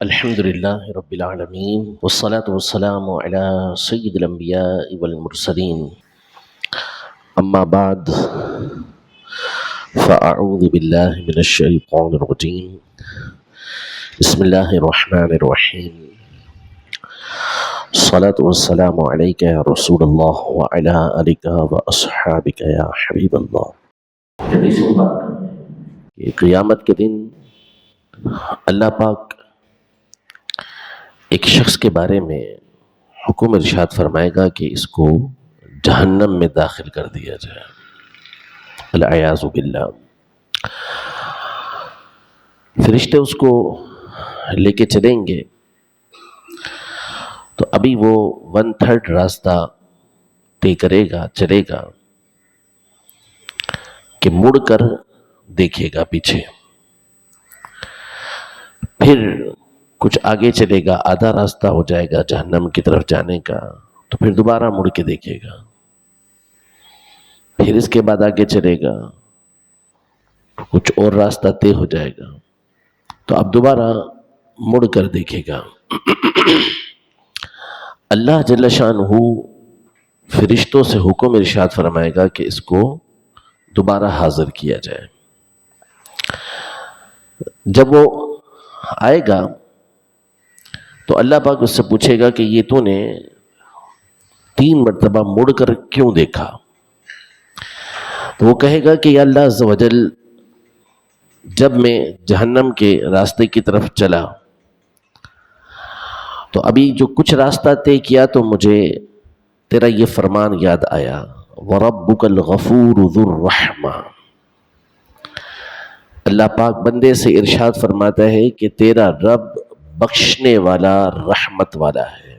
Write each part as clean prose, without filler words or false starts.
الحمد لله رب العالمين والصلاة والسلام على سيد الأنبياء والمرسلين أما بعد فأعوذ بالله من الشيطان الرجيم بسم الله الرحمن الرحيم الصلاة والسلام عليك يا رسول الله وعلى آلك وأصحابك يا حبيب الله. قیامت کے دن اللہ پاک ایک شخص کے بارے میں حکم ارشاد فرمائے گا کہ اس کو جہنم میں داخل کر دیا جائے، العیاذ باللہ. فرشتے اس کو لے کے چلیں گے تو ابھی وہ 1/3 راستہ طے کرے گا، چلے گا کہ مڑ کر دیکھے گا پیچھے، پھر کچھ آگے چلے گا، آدھا راستہ ہو جائے گا جہنم کی طرف جانے کا، تو پھر دوبارہ مڑ کے دیکھے گا، پھر اس کے بعد آگے چلے گا، کچھ اور راستہ طے ہو جائے گا تو اب دوبارہ مڑ کر دیکھے گا. اللہ جل شانہ فرشتوں سے حکم ارشاد فرمائے گا کہ اس کو دوبارہ حاضر کیا جائے. جب وہ آئے گا تو اللہ پاک اس سے پوچھے گا کہ یہ تو نے 3 مرتبہ مڑ کر کیوں دیکھا؟ تو وہ کہے گا کہ یا اللہ عز و جل، جب میں جہنم کے راستے کی طرف چلا تو ابھی جو کچھ راستہ طے کیا تو مجھے تیرا یہ فرمان یاد آیا، وَرَبُّكَ الْغَفُورُ ذُو الرَّحْمَةِ. اللہ پاک بندے سے ارشاد فرماتا ہے کہ تیرا رب بخشنے والا، رحمت والا ہے،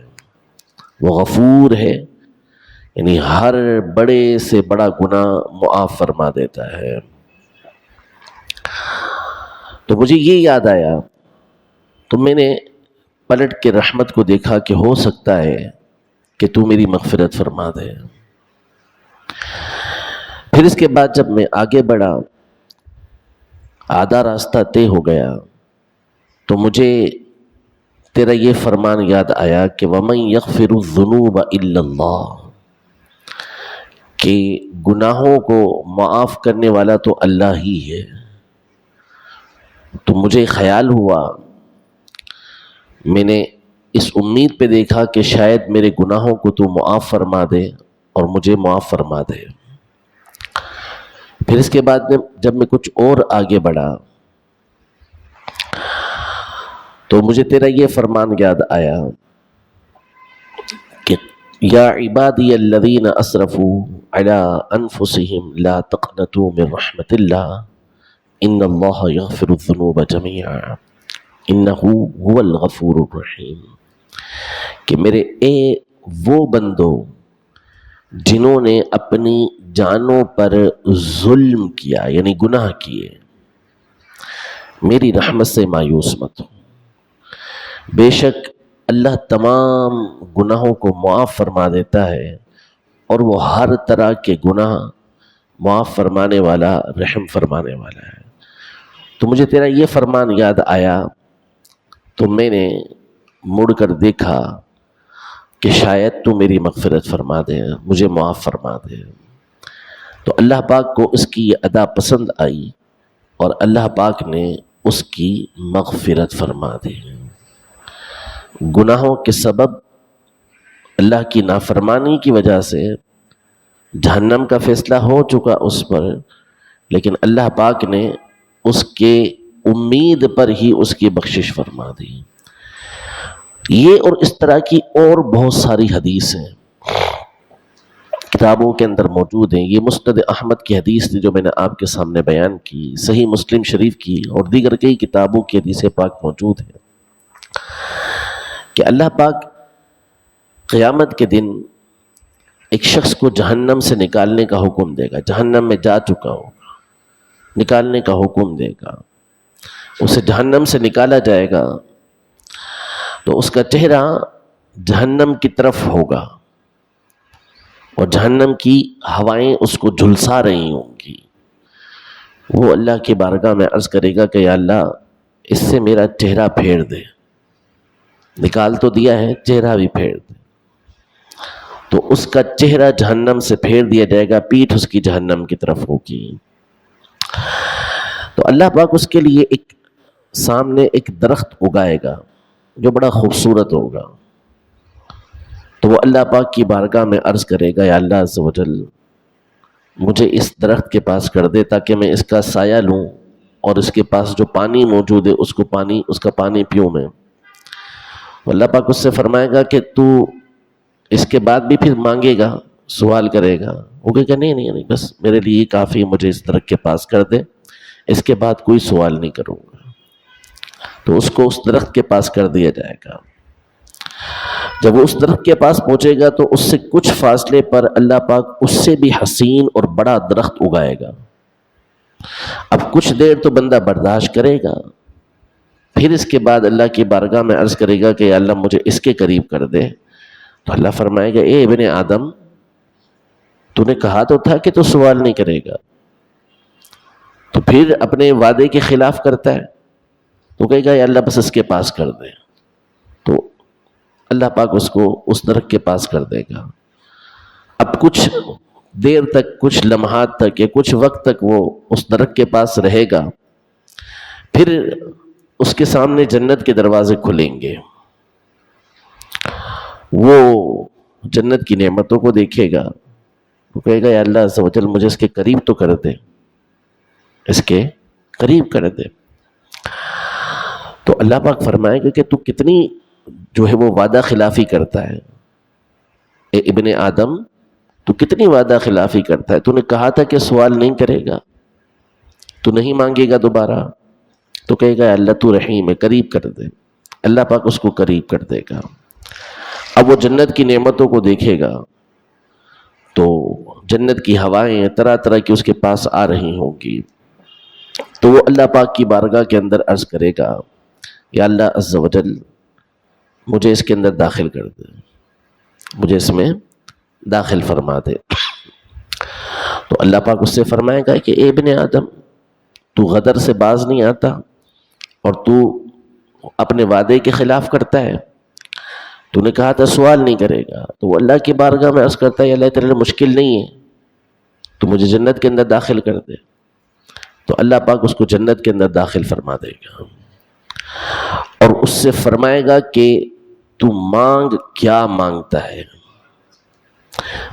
وہ غفور ہے، یعنی ہر بڑے سے بڑا گناہ معاف فرما دیتا ہے. تو مجھے یہ یاد آیا تو میں نے پلٹ کے رحمت کو دیکھا کہ ہو سکتا ہے کہ تو میری مغفرت فرما دے. پھر اس کے بعد جب میں آگے بڑھا، آدھا راستہ طے ہو گیا تو مجھے تیرا یہ فرمان یاد آیا کہ وَمَن يَغْفِرُ الذُّنُوبَ إِلَّا اللَّهُ، کہ گناہوں کو معاف کرنے والا تو اللہ ہی ہے. تو مجھے خیال ہوا، میں نے اس امید پہ دیکھا کہ شاید میرے گناہوں کو تو معاف فرما دے اور مجھے معاف فرما دے. پھر اس کے بعد میں جب میں کچھ اور آگے بڑھا تو مجھے تیرا یہ فرمان یاد آیا کہ یا عبادی الذین اسرفوا علی انفسہم لا تقنطوا من رحمت اللہ ان اللہ یغفر الذنوب جميعا انہ هو الغفور الرحیم. کہ میرے وہ بندوں جنہوں نے اپنی جانوں پر ظلم کیا، یعنی گناہ کیے، میری رحمت سے مایوس مت ہو. بے شک اللہ تمام گناہوں کو معاف فرما دیتا ہے اور وہ ہر طرح کے گناہ معاف فرمانے والا، رحم فرمانے والا ہے. تو مجھے تیرا یہ فرمان یاد آیا تو میں نے مڑ کر دیکھا کہ شاید تو میری مغفرت فرما دے، مجھے معاف فرما دے. تو اللہ پاک کو اس کی یہ ادا پسند آئی اور اللہ پاک نے اس کی مغفرت فرما دی. گناہوں کے سبب اللہ کی نافرمانی کی وجہ سے جہنم کا فیصلہ ہو چکا اس پر، لیکن اللہ پاک نے اس کے امید پر ہی اس کی بخشش فرما دی. یہ اور اس طرح کی اور بہت ساری حدیث ہیں، کتابوں کے اندر موجود ہیں. یہ مسند احمد کی حدیث تھی جو میں نے آپ کے سامنے بیان کی، صحیح مسلم شریف کی اور دیگر کئی کتابوں کی حدیث پاک موجود ہیں کہ اللہ پاک قیامت کے دن ایک شخص کو جہنم سے نکالنے کا حکم دے گا. جہنم میں جا چکا ہوگا، نکالنے کا حکم دے گا. اسے جہنم سے نکالا جائے گا تو اس کا چہرہ جہنم کی طرف ہوگا اور جہنم کی ہوائیں اس کو جھلسا رہی ہوں گی. وہ اللہ کی بارگاہ میں عرض کرے گا کہ یا اللہ، اس سے میرا چہرہ پھیر دے. نکال تو دیا ہے، چہرہ بھی پھیر دے، تو اس کا چہرہ جہنم سے پھیر دیا جائے گا، پیٹھ اس کی جہنم کی طرف ہوگی۔ تو اللہ پاک اس کے لیے ایک سامنے ایک درخت اگائے گا جو بڑا خوبصورت ہوگا، تو وہ اللہ پاک کی بارگاہ میں عرض کرے گا، یا اللہ عز و جل مجھے اس درخت کے پاس کر دے تاکہ میں اس کا سایہ لوں اور اس کے پاس جو پانی موجود ہے اس کا پانی پیوں میں۔ اللہ پاک اس سے فرمائے گا کہ تو اس کے بعد بھی پھر مانگے گا، سوال کرے گا، وہ کہے گا نہیں بس میرے لیے کافی، مجھے اس درخت کے پاس کر دے، اس کے بعد کوئی سوال نہیں کروں گا۔ تو اس کو اس درخت کے پاس کر دیا جائے گا۔ جب وہ اس درخت کے پاس پہنچے گا تو اس سے کچھ فاصلے پر اللہ پاک اس سے بھی حسین اور بڑا درخت اگائے گا۔ اب کچھ دیر تو بندہ برداشت کرے گا، پھر اس کے بعد اللہ کی بارگاہ میں عرض کرے گا کہ یا اللہ مجھے اس کے قریب کر دے۔ تو اللہ فرمائے گا، اے ابن آدم، تو نے کہا تو تھا کہ تو سوال نہیں کرے گا، تو پھر اپنے وعدے کے خلاف کرتا ہے۔ تو کہے گا یا اللہ بس اس کے پاس کر دے، تو اللہ پاک اس کو اس درخت کے پاس کر دے گا۔ اب کچھ دیر تک، کچھ لمحات تک یا کچھ وقت تک وہ اس درخت کے پاس رہے گا، پھر اس کے سامنے جنت کے دروازے کھلیں گے، وہ جنت کی نعمتوں کو دیکھے گا، وہ کہے گا یا اللہ عز و جل مجھے اس کے قریب تو کر دے، اس کے قریب کر دے۔ تو اللہ پاک فرمائے گا کہ تو کتنی جو ہے وہ وعدہ خلافی کرتا ہے، اے ابن آدم تو کتنی وعدہ خلافی کرتا ہے، تو نے کہا تھا کہ سوال نہیں کرے گا، تو نہیں مانگے گا دوبارہ، تو کہے گا اللہ تو رحیم ہے، قریب کر دے۔ اللہ پاک اس کو قریب کر دے گا۔ اب وہ جنت کی نعمتوں کو دیکھے گا تو جنت کی ہوائیں طرح طرح کی اس کے پاس آ رہی ہوں گی، تو وہ اللہ پاک کی بارگاہ کے اندر عرض کرے گا، یا اللہ عز و جل مجھے اس کے اندر داخل کر دے، مجھے اس میں داخل فرما دے۔ تو اللہ پاک اس سے فرمائے گا کہ اے ابن آدم، تو غدر سے باز نہیں آتا اور تو اپنے وعدے کے خلاف کرتا ہے، تو نے کہا تھا سوال نہیں کرے گا، تو وہ اللہ کی بارگاہ میں عرض کرتا ہے یا اللہ تیرے لیے مشکل نہیں ہے، تو مجھے جنت کے اندر داخل کر دے۔ تو اللہ پاک اس کو جنت کے اندر داخل فرما دے گا اور اس سے فرمائے گا کہ تو مانگ کیا مانگتا ہے۔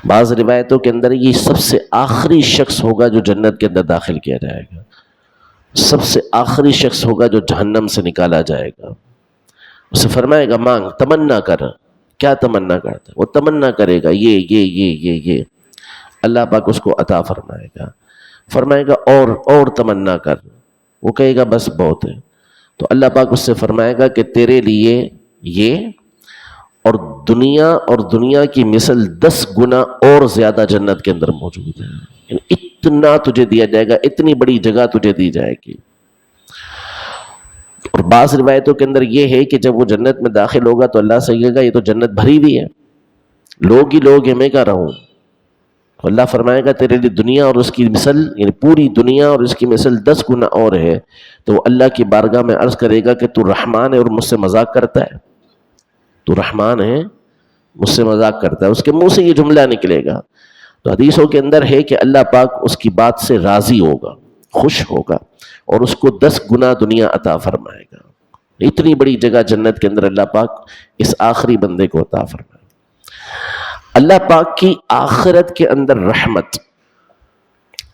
بعض روایتوں کے اندر یہ سب سے آخری شخص ہوگا جو جنت کے اندر داخل کیا جائے گا، سب سے آخری شخص ہوگا جو جہنم سے نکالا جائے گا۔ اسے فرمائے گا مانگ، تمنا کر، کیا تمنا کرتا ہے؟ وہ تمنا کرے گا یہ اللہ پاک اس کو عطا فرمائے گا، فرمائے گا اور تمنا کر، وہ کہے گا بس بہت ہے۔ تو اللہ پاک اس سے فرمائے گا کہ تیرے لیے یہ اور دنیا کی مثل 10 گنا اور زیادہ جنت کے اندر موجود ہے، یعنی اتنا تجھے دیا جائے گا، اتنی بڑی جگہ تجھے دی جائے گی۔ اور بعض روایتوں کے اندر یہ ہے کہ جب وہ جنت میں داخل ہوگا تو اللہ سے کہے گا یہ تو جنت بھری ہوئی ہے، لوگ ہی لوگ ہیں، میں کیا رہوں؟ تو اللہ فرمائے گا تیرے لیے دنیا اور اس کی مثل، یعنی پوری دنیا اور اس کی مثل 10 گنا اور ہے۔ تو وہ اللہ کی بارگاہ میں عرض کرے گا کہ تو رحمان ہے اور مجھ سے مذاق کرتا ہے، تو رحمان ہے مجھ سے مذاق کرتا ہے، اس کے منہ سے یہ جملہ نکلے گا۔ تو حدیثوں کے اندر ہے کہ اللہ پاک اس کی بات سے راضی ہوگا، خوش ہوگا اور اس کو 10 گنا دنیا عطا فرمائے گا۔ اتنی بڑی جگہ جنت کے اندر اللہ پاک اس آخری بندے کو عطا فرمائے۔ اللہ پاک کی آخرت کے اندر رحمت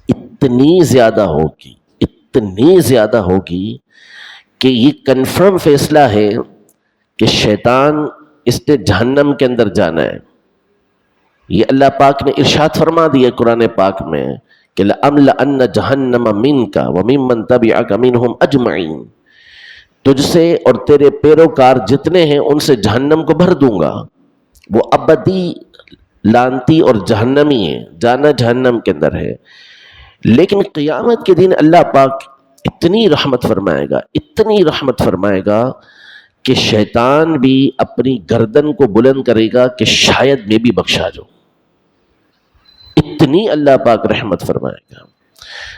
اتنی زیادہ ہوگی کہ یہ کنفرم فیصلہ ہے کہ شیطان اس نے جہنم کے اندر جانا ہے۔ یہ اللہ پاک نے ارشاد فرما دیا قرآن پاک میں کہ لَأَمْلَأَنَّ جَهَنَّمَ مِنْكَ وَمِمَّنْ تَبِعَكَ مِنْهُمْ أَجْمَعِينَ، تجھ سے اور تیرے پیروکار جتنے ہیں ان سے جہنم کو بھر دوں گا۔ وہ ابدی لانتی اور جہنمی ہے، جانا جہنم کے اندر ہے، لیکن قیامت کے دن اللہ پاک اتنی رحمت فرمائے گا کہ شیطان بھی اپنی گردن کو بلند کرے گا کہ شاید میں بھی بخشا جاؤں، اتنی اللہ پاک رحمت فرمائے گا۔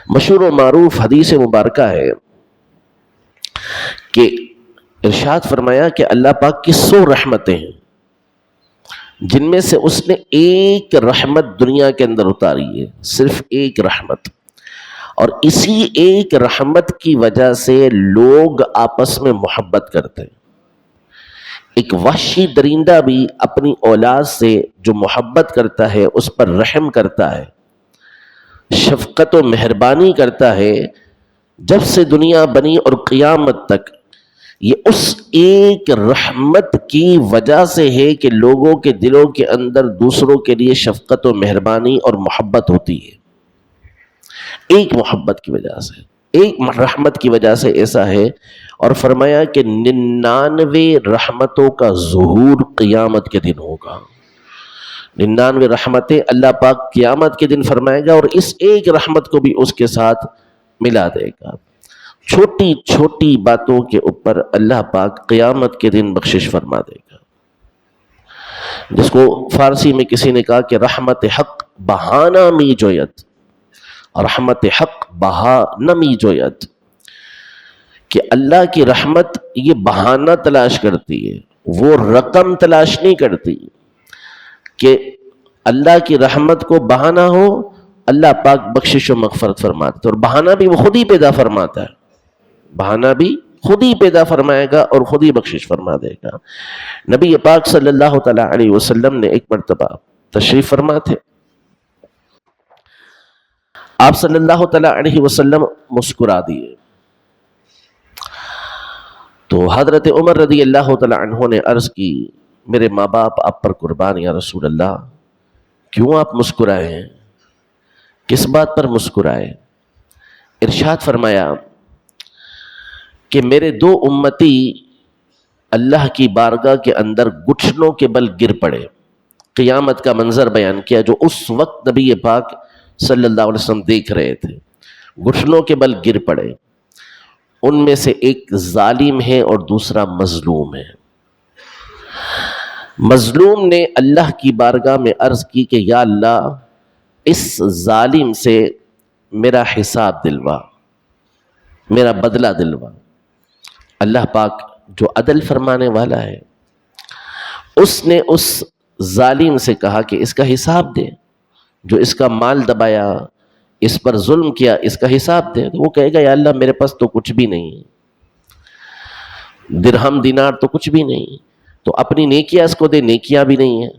مشہور و معروف حدیث مبارکہ ہے کہ ارشاد فرمایا کہ اللہ پاک کی 100 رحمتیں ہیں، جن میں سے اس نے ایک رحمت دنیا کے اندر اتاری ہے، صرف ایک رحمت، اور اسی ایک رحمت کی وجہ سے لوگ آپس میں محبت کرتے ہیں۔ ایک وحشی درندہ بھی اپنی اولاد سے جو محبت کرتا ہے، اس پر رحم کرتا ہے، شفقت و مہربانی کرتا ہے، جب سے دنیا بنی اور قیامت تک یہ اس ایک رحمت کی وجہ سے ہے کہ لوگوں کے دلوں کے اندر دوسروں کے لیے شفقت و مہربانی اور محبت ہوتی ہے۔ ایک محبت کی وجہ سے، ایک رحمت کی وجہ سے ایسا ہے، اور فرمایا کہ 99 رحمتوں کا ظہور قیامت کے دن ہوگا۔ 99 رحمتیں اللہ پاک قیامت کے دن فرمائے گا، اور اس ایک رحمت کو بھی اس کے ساتھ ملا دے گا۔ چھوٹی چھوٹی باتوں کے اوپر اللہ پاک قیامت کے دن بخشش فرما دے گا، جس کو فارسی میں کسی نے کہا کہ رحمت حق بہانہ می جویت، رحمت حق بہا نمی جویت، کہ اللہ کی رحمت یہ بہانہ تلاش کرتی ہے، وہ رقم تلاش نہیں کرتی کہ اللہ کی رحمت کو بہانہ ہو۔ اللہ پاک بخشش و مغفرت فرماتا ہے، اور بہانہ بھی وہ خود ہی پیدا فرماتا ہے، بہانہ بھی خود ہی پیدا فرمائے گا اور خود ہی بخشش فرما دے گا۔ نبی پاک صلی اللہ تعالی علیہ وسلم نے ایک مرتبہ تشریف فرما تھے، آپ صلی اللہ تعالی علیہ وسلم مسکرا دیے، تو حضرت عمر رضی اللہ تعالی عنہ نے عرض کی، میرے ماں باپ آپ پر قربان یا رسول اللہ، کیوں آپ مسکرائے ہیں؟ کس بات پر مسکرائے؟ ارشاد فرمایا کہ میرے 2 امتی اللہ کی بارگاہ کے اندر گھٹنوں کے بل گر پڑے۔ قیامت کا منظر بیان کیا جو اس وقت نبی پاک صلی اللہ علیہ وسلم دیکھ رہے تھے، گھٹنوں کے بل گر پڑے، ان میں سے ایک ظالم ہے اور دوسرا مظلوم ہے۔ مظلوم نے اللہ کی بارگاہ میں عرض کی کہ یا اللہ، اس ظالم سے میرا حساب دلوا، میرا بدلہ دلوا۔ اللہ پاک جو عدل فرمانے والا ہے، اس نے اس ظالم سے کہا کہ اس کا حساب دے، جو اس کا مال دبایا، اس پر ظلم کیا، اس کا حساب دے۔ تو وہ کہے گا یا اللہ میرے پاس تو کچھ بھی نہیں، درہم دینار تو کچھ بھی نہیں، تو اپنی نیکیاں اس کو دے، نیکیاں بھی نہیں ہیں۔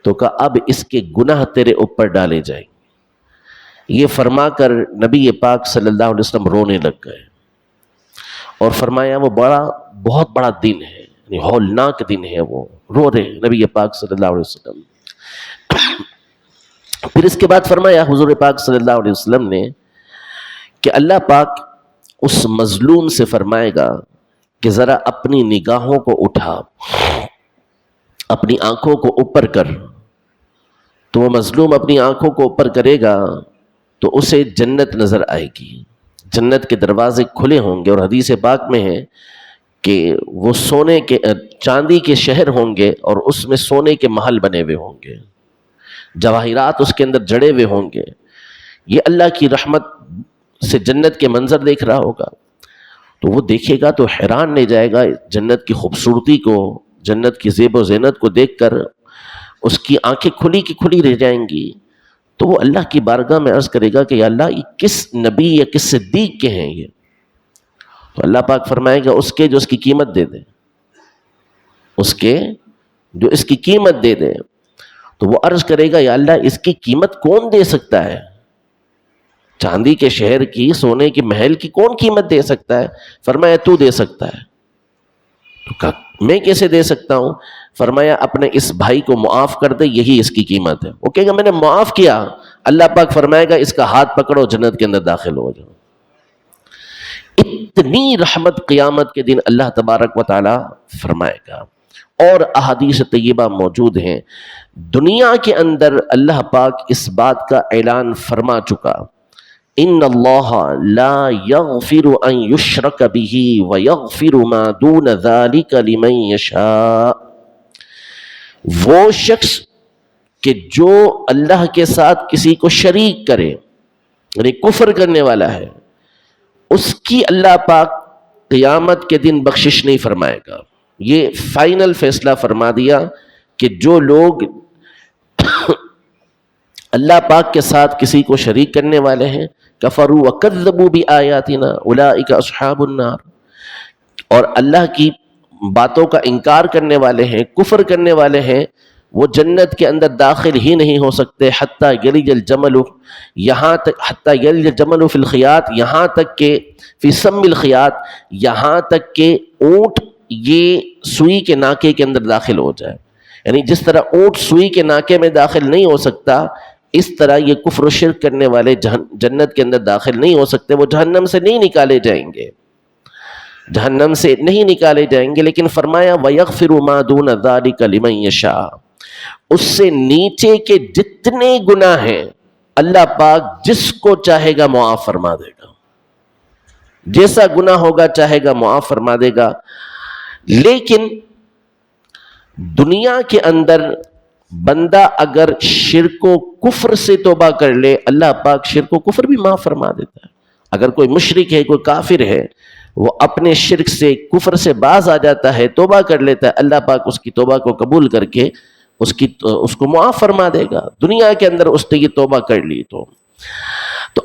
تو کہا اب اس کے گناہ تیرے اوپر ڈالے جائیں۔ یہ فرما کر نبی پاک صلی اللہ علیہ وسلم رونے لگ گئے، اور فرمایا وہ بہت بڑا دن ہے، یعنی ہولناک دن ہے، وہ رو رہے نبی پاک صلی اللہ علیہ وسلم۔ پھر اس کے بعد فرمایا حضور پاک صلی اللہ علیہ وسلم نے کہ اللہ پاک اس مظلوم سے فرمائے گا کہ ذرا اپنی نگاہوں کو اٹھا، اپنی آنکھوں کو اوپر کر۔ تو وہ مظلوم اپنی آنکھوں کو اوپر کرے گا تو اسے جنت نظر آئے گی، جنت کے دروازے کھلے ہوں گے، اور حدیث پاک میں ہے کہ وہ سونے کے چاندی کے شہر ہوں گے، اور اس میں سونے کے محل بنے ہوئے ہوں گے، جواہرات اس کے اندر جڑے ہوئے ہوں گے۔ یہ اللہ کی رحمت سے جنت کے منظر دیکھ رہا ہوگا، تو وہ دیکھے گا تو حیران نہیں جائے گا جنت کی خوبصورتی کو، جنت کی زیب و زینت کو دیکھ کر اس کی آنکھیں کھلی کی کھلی رہ جائیں گی۔ تو وہ اللہ کی بارگاہ میں عرض کرے گا کہ یا اللہ یہ کس نبی یا کس صدیق کے ہیں یہ؟ تو اللہ پاک فرمائے گا اس کے جو اس کی قیمت دے دے، اس کے جو اس کی قیمت دے دے۔ تو وہ عرض کرے گا یا اللہ اس کی قیمت کون دے سکتا ہے؟ چاندی کے شہر کی، سونے کے محل کی کون قیمت دے سکتا ہے؟ فرمایا تو دے سکتا ہے۔ تو کہا میں کیسے دے سکتا ہوں؟ فرمایا اپنے اس بھائی کو معاف کر دے، یہی اس کی قیمت ہے۔ وہ کہے گا میں نے معاف کیا، اللہ پاک فرمائے گا اس کا ہاتھ پکڑو، جنت کے اندر داخل ہو جاؤ۔ اتنی رحمت قیامت کے دن اللہ تبارک و تعالی فرمائے گا۔ اور احادیث طیبہ موجود ہیں، دنیا کے اندر اللہ پاک اس بات کا اعلان فرما چکا، ان اللہ لا یغفر ان یشرک بہ ویغفر ما دون ذلک لمن یشاء۔ وہ شخص کہ جو اللہ کے ساتھ کسی کو شریک کرے، یعنی کفر کرنے والا ہے، اس کی اللہ پاک قیامت کے دن بخشش نہیں فرمائے گا. یہ فائنل فیصلہ فرما دیا کہ جو لوگ اللہ پاک کے ساتھ کسی کو شریک کرنے والے ہیں، کفروا وکذبوا بآیاتنا اولئک اصحاب النار، اور اللہ کی باتوں کا انکار کرنے والے ہیں، کفر کرنے والے ہیں، وہ جنت کے اندر داخل ہی نہیں ہو سکتے حتی یلج الجمل، یہاں تک حتی یلج الجمل فی الخیاط، یہاں تک کہ فی سم الخیاط، یہاں تک کہ اونٹ یہ سوئی کے ناکے کے اندر داخل ہو جائے. یعنی جس طرح اونٹ سوئی کے ناکے میں داخل نہیں ہو سکتا، اس طرح یہ کفر و شرک کرنے والے جنت کے اندر داخل نہیں ہو سکتے. وہ جہنم سے نہیں نکالے جائیں گے، جہنم سے نہیں نکالے جائیں گے. لیکن فرمایا وَيَغْفِرُ مَا دُونَ ذَلِكَ لِمَن يَشَاءُ، اس سے نیچے کے جتنے گناہ ہیں اللہ پاک جس کو چاہے گا معاف فرما دے گا، جیسا گناہ ہوگا چاہے گا معاف فرما دے گا. لیکن دنیا کے اندر بندہ اگر شرک و کفر سے توبہ کر لے، اللہ پاک شرک و کفر بھی معاف فرما دیتا ہے. اگر کوئی مشرک ہے، کوئی کافر ہے، وہ اپنے شرک سے کفر سے باز آ جاتا ہے، توبہ کر لیتا ہے، اللہ پاک اس کی توبہ کو قبول کر کے اس کو معاف فرما دے گا. دنیا کے اندر اس نے یہ توبہ کر لی تو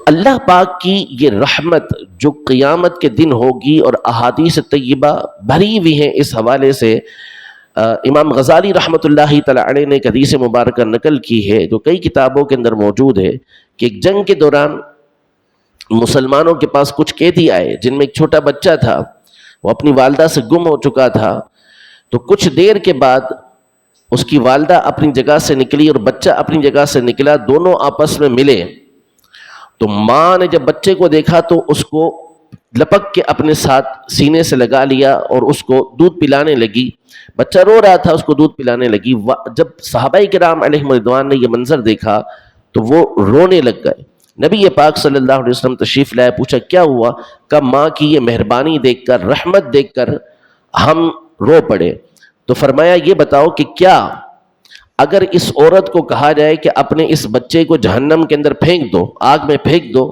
اللہ پاک کی یہ رحمت جو قیامت کے دن ہوگی، اور احادیث طیبہ بھری ہوئی ہیں اس حوالے سے. امام غزالی رحمۃ اللہ تعالی علیہ نے ایک حدیث مبارکہ نقل کی ہے جو کئی کتابوں کے اندر موجود ہے، کہ ایک جنگ کے دوران مسلمانوں کے پاس کچھ قیدی آئے جن میں ایک چھوٹا بچہ تھا، وہ اپنی والدہ سے گم ہو چکا تھا. تو کچھ دیر کے بعد اس کی والدہ اپنی جگہ سے نکلی اور بچہ اپنی جگہ سے نکلا، دونوں آپس میں ملے. تو ماں نے جب بچے کو دیکھا تو اس کو لپک کے اپنے ساتھ سینے سے لگا لیا اور اس کو دودھ پلانے لگی. بچہ رو رہا تھا، اس کو دودھ پلانے لگی. جب صحابہ کرام علیہم رضوان نے یہ منظر دیکھا تو وہ رونے لگ گئے. نبی پاک صلی اللہ علیہ وسلم تشریف لائے، پوچھا کیا ہوا؟ کہ ماں کی یہ مہربانی دیکھ کر، رحمت دیکھ کر ہم رو پڑے. تو فرمایا یہ بتاؤ کہ کیا اگر اس عورت کو کہا جائے کہ اپنے اس بچے کو جہنم کے اندر پھینک دو، آگ میں پھینک دو،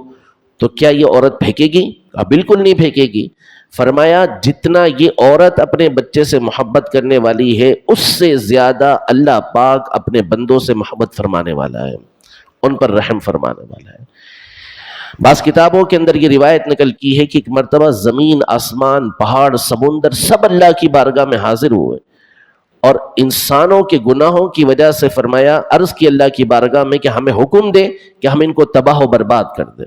تو کیا یہ عورت پھینکے گی؟ بالکل نہیں پھینکے گی. فرمایا جتنا یہ عورت اپنے بچے سے محبت کرنے والی ہے، اس سے زیادہ اللہ پاک اپنے بندوں سے محبت فرمانے والا ہے، ان پر رحم فرمانے والا ہے. بعض کتابوں کے اندر یہ روایت نقل کی ہے کہ ایک مرتبہ زمین، آسمان، پہاڑ، سمندر سب اللہ کی بارگاہ میں حاضر ہوئے، اور انسانوں کے گناہوں کی وجہ سے فرمایا، عرض کی اللہ کی بارگاہ میں کہ ہمیں حکم دے کہ ہم ان کو تباہ و برباد کر دیں.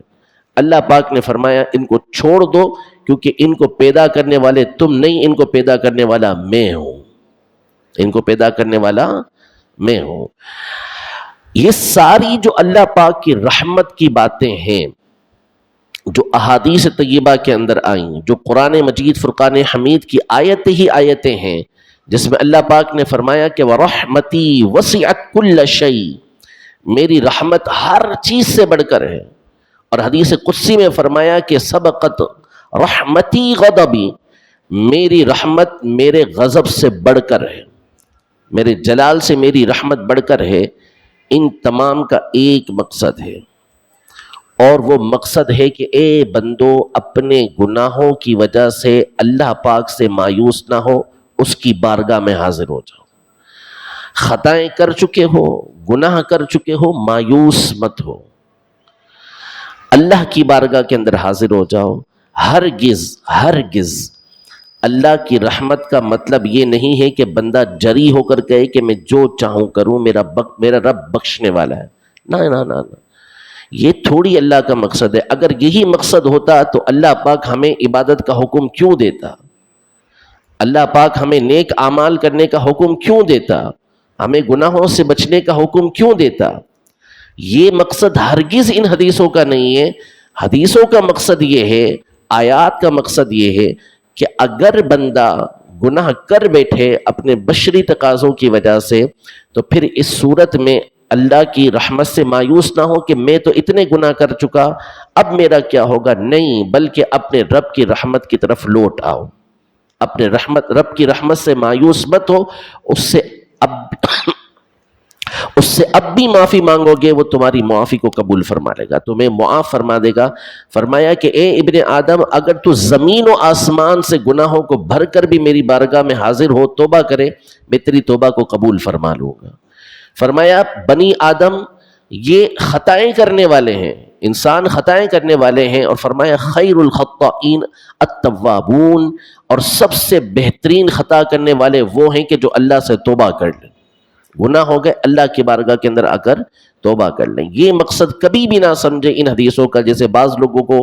اللہ پاک نے فرمایا ان کو چھوڑ دو، کیونکہ ان کو پیدا کرنے والے تم نہیں، ان کو پیدا کرنے والا میں ہوں، ان کو پیدا کرنے والا میں ہوں. یہ ساری جو اللہ پاک کی رحمت کی باتیں ہیں، جو احادیث طیبہ کے اندر آئیں، جو قرآن مجید فرقان حمید کی آیتیں ہی آیتیں ہیں، جس میں اللہ پاک نے فرمایا کہ وَرَحْمَتِي وَسِعَتْ كُلَّ شَيْءٍ، میری رحمت ہر چیز سے بڑھ کر ہے. اور حدیث قدسی میں فرمایا کہ سبقت رحمتی غضبی، میری رحمت میرے غضب سے بڑھ کر ہے، میرے جلال سے میری رحمت بڑھ کر ہے. ان تمام کا ایک مقصد ہے، اور وہ مقصد ہے کہ اے بندو اپنے گناہوں کی وجہ سے اللہ پاک سے مایوس نہ ہو، اس کی بارگاہ میں حاضر ہو جاؤ. خطائیں کر چکے ہو، گناہ کر چکے ہو، مایوس مت ہو، اللہ کی بارگاہ کے اندر حاضر ہو جاؤ. ہرگز اللہ کی رحمت کا مطلب یہ نہیں ہے کہ بندہ جری ہو کر کہے کہ میں جو چاہوں کروں، میرا رب بخشنے والا ہے. نہ، یہ تھوڑی اللہ کا مقصد ہے. اگر یہی مقصد ہوتا تو اللہ پاک ہمیں عبادت کا حکم کیوں دیتا؟ اللہ پاک ہمیں نیک اعمال کرنے کا حکم کیوں دیتا؟ ہمیں گناہوں سے بچنے کا حکم کیوں دیتا؟ یہ مقصد ہرگز ان حدیثوں کا نہیں ہے. حدیثوں کا مقصد یہ ہے، آیات کا مقصد یہ ہے کہ اگر بندہ گناہ کر بیٹھے اپنے بشری تقاضوں کی وجہ سے، تو پھر اس صورت میں اللہ کی رحمت سے مایوس نہ ہو کہ میں تو اتنے گناہ کر چکا، اب میرا کیا ہوگا. نہیں، بلکہ اپنے رب کی رحمت کی طرف لوٹ آؤ. اپنے رب کی رحمت سے مایوس مت ہو، اس سے اب بھی معافی مانگو گے وہ تمہاری معافی کو قبول فرما لے گا، تمہیں معاف فرما دے گا۔ فرمایا کہ اے ابن آدم، اگر تو زمین و آسمان سے گناہوں کو بھر کر بھی میری بارگاہ میں حاضر ہو، توبہ کرے، میں تیری توبہ کو قبول فرما لوں گا۔ فرمایا بنی آدم یہ خطائیں کرنے والے ہیں، انسان خطائیں کرنے والے ہیں، اور فرمایا خیر الخطائین التوابون، اور سب سے بہترین خطا کرنے والے وہ ہیں کہ جو اللہ سے توبہ کر لیں، گناہ ہو گئے اللہ کی بارگاہ کے اندر آ کر توبہ کر لیں۔ یہ مقصد کبھی بھی نہ سمجھے ان حدیثوں کا، جیسے بعض لوگوں کو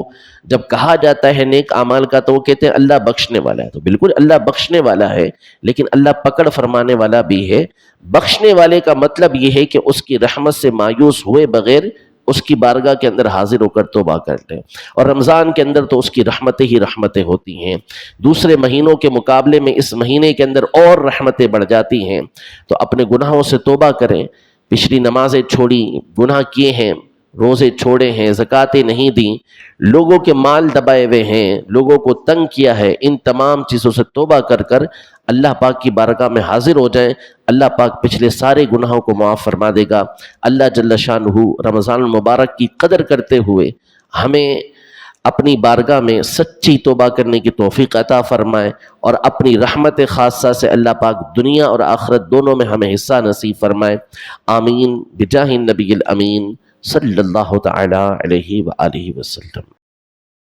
جب کہا جاتا ہے نیک اعمال کا تو وہ کہتے ہیں اللہ بخشنے والا ہے، تو بالکل اللہ بخشنے والا ہے، لیکن اللہ پکڑ فرمانے والا بھی ہے۔ بخشنے والے کا مطلب یہ ہے کہ اس کی رحمت سے مایوس ہوئے بغیر اس کی بارگاہ کے اندر حاضر ہو کر توبہ کر لیں، اور رمضان کے اندر تو اس کی رحمتیں ہی رحمتیں ہوتی ہیں، دوسرے مہینوں کے مقابلے میں اس مہینے کے اندر اور رحمتیں بڑھ جاتی ہیں۔ تو اپنے گناہوں سے توبہ کریں، پچھلی نمازیں چھوڑی، گناہ کیے ہیں، روزے چھوڑے ہیں، زکاتیں نہیں دیں، لوگوں کے مال دبائے ہوئے ہیں، لوگوں کو تنگ کیا ہے، ان تمام چیزوں سے توبہ کر کر اللہ پاک کی بارگاہ میں حاضر ہو جائیں، اللہ پاک پچھلے سارے گناہوں کو معاف فرما دے گا۔ اللہ جل شانہ رمضان المبارک کی قدر کرتے ہوئے ہمیں اپنی بارگاہ میں سچی توبہ کرنے کی توفیق عطا فرمائے، اور اپنی رحمت خاصہ سے اللہ پاک دنیا اور آخرت دونوں میں ہمیں حصہ نصیب فرمائے۔ آمین بجاہ النبی الامین صلی اللہ تعالی علیہ وآلہ وسلم۔